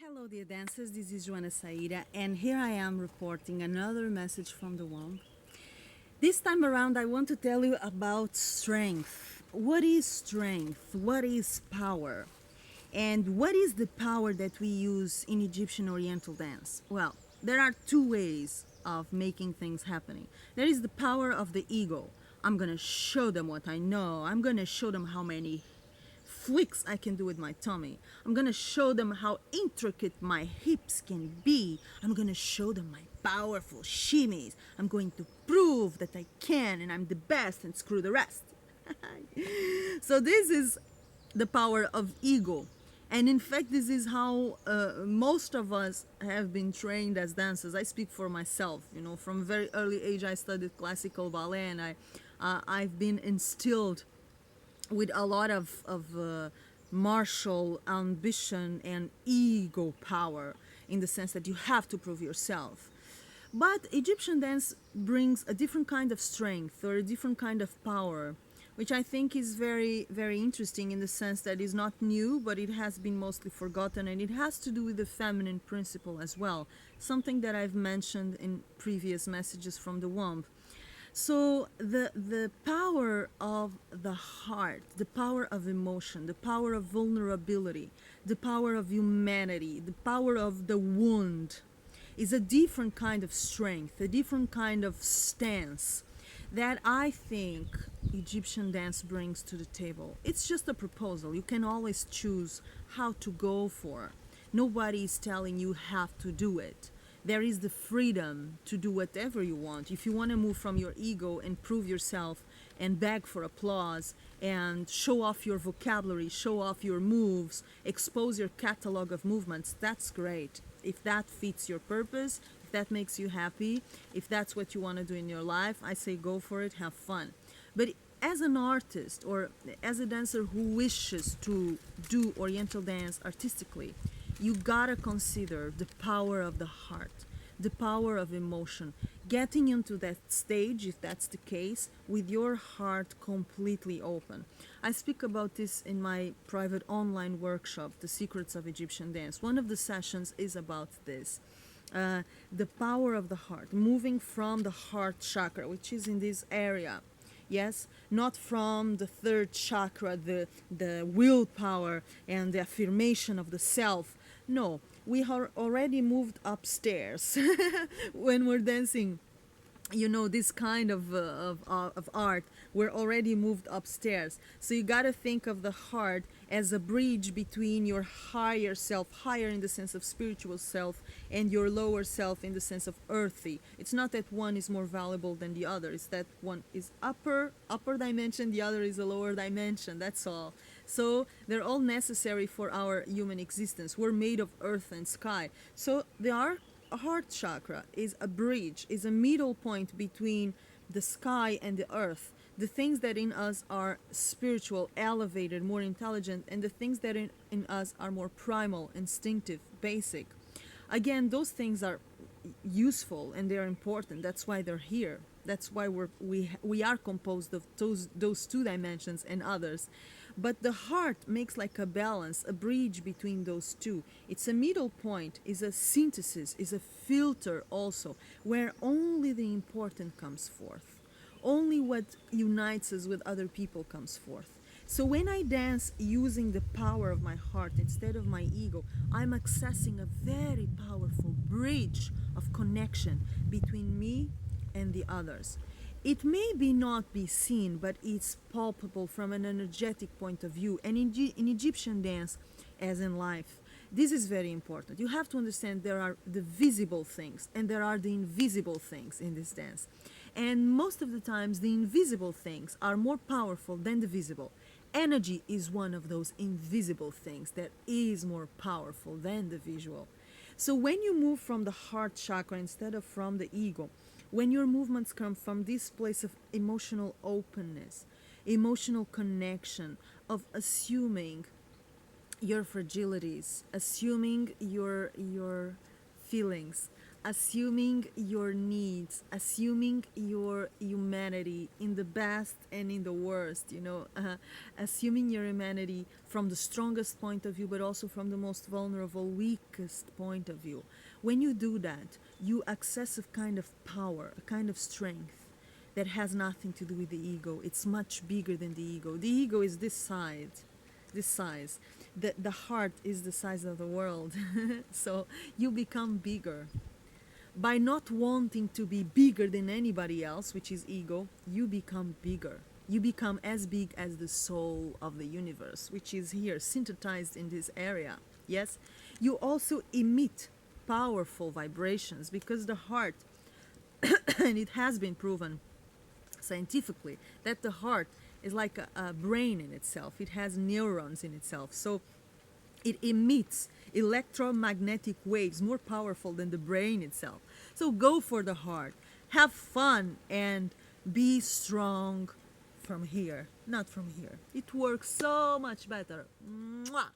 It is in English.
Hello, dear dancers. This is Joana Saahirah, and here I am reporting another message from the womb. This time around, I want to tell you about strength. What is strength? What is power? And what is the power that we use in Egyptian Oriental dance? Well, there are two ways of making things happening. There is the power of the ego. I'm gonna show them what I know. I'm gonna show them how many flicks I can do with my tummy. I'm gonna show them how intricate my hips can be. I'm gonna show them my powerful shimmies. I'm going to prove that I can and I'm the best and screw the rest. So this is the power of ego. And in fact, this is how most of us have been trained as dancers. I speak for myself. You know, from a very early age, I studied classical ballet, and I've been instilled with a lot of martial ambition and ego power, in the sense that you have to prove yourself. But Egyptian dance brings a different kind of strength or a different kind of power, which I think is very, very interesting, in the sense that it's not new, but it has been mostly forgotten, and it has to do with the feminine principle as well, something that I've mentioned in previous messages from the womb. So the power of the heart, the power of emotion, the power of vulnerability, the power of humanity, the power of the wound is a different kind of strength, a different kind of stance that I think Egyptian dance brings to the table. It's just a proposal. You can always choose how to go for. Nobody is telling you have to do it. There is the freedom to do whatever you want. If you want to move from your ego and prove yourself and beg for applause and show off your vocabulary, show off your moves, expose your catalog of movements, that's great. If that fits your purpose, if that makes you happy, if that's what you want to do in your life, I say go for it, have fun. But as an artist or as a dancer who wishes to do Oriental dance artistically, you gotta consider the power of the heart, the power of emotion, getting into that stage, if that's the case, with your heart completely open. I speak about this in my private online workshop, The Secrets of Egyptian Dance. One of the sessions is about this. The power of the heart, moving from the heart chakra, which is in this area. Yes, not from the third chakra, the willpower and the affirmation of the self. No, we are already moved upstairs when we're dancing. You know, this kind of art, we're already moved upstairs. So you got to think of the heart as a bridge between your higher self, higher in the sense of spiritual self, and your lower self in the sense of earthy. It's not that one is more valuable than the other. It's that one is upper dimension, the other is a lower dimension. That's all. So they're all necessary for our human existence. We're made of earth and sky. So they are. A heart chakra is a bridge, is a middle point between the sky and the earth. The things that in us are spiritual, elevated, more intelligent, and the things that in us are more primal, instinctive, basic. Again, those things are useful and they're important. That's why they're here. That's why we are composed of those two dimensions and others. But the heart makes like a balance, a bridge between those two. It's a middle point, is a synthesis, is a filter also, where only the important comes forth. Only what unites us with other people comes forth. So when I dance using the power of my heart instead of my ego, I'm accessing a very powerful bridge of connection between me and the others. It may be not be seen, but it's palpable from an energetic point of view. And in Egyptian dance, as in life, this is very important. You have to understand there are the visible things and there are the invisible things in this dance. And most of the times, the invisible things are more powerful than the visible. Energy is one of those invisible things that is more powerful than the visual. So when you move from the heart chakra instead of from the ego, when your movements come from this place of emotional openness, emotional connection, of assuming your fragilities, assuming your feelings, assuming your needs, assuming your humanity in the best and in the worst, assuming your humanity from the strongest point of view, but also from the most vulnerable, weakest point of view. When you do that, you access a kind of power, a kind of strength that has nothing to do with the ego. It's much bigger than the ego. The ego is this size. The heart is the size of the world. So you become bigger. By not wanting to be bigger than anybody else, which is ego, you become bigger. You become as big as the soul of the universe, which is here, synthesized in this area. Yes? You also emit powerful vibrations because the heart, and it has been proven scientifically, that the heart is like a brain in itself. It has neurons in itself. So it emits electromagnetic waves more powerful than the brain itself. So go for the heart, have fun, and be strong from here, not from here. It works so much better. Mwah!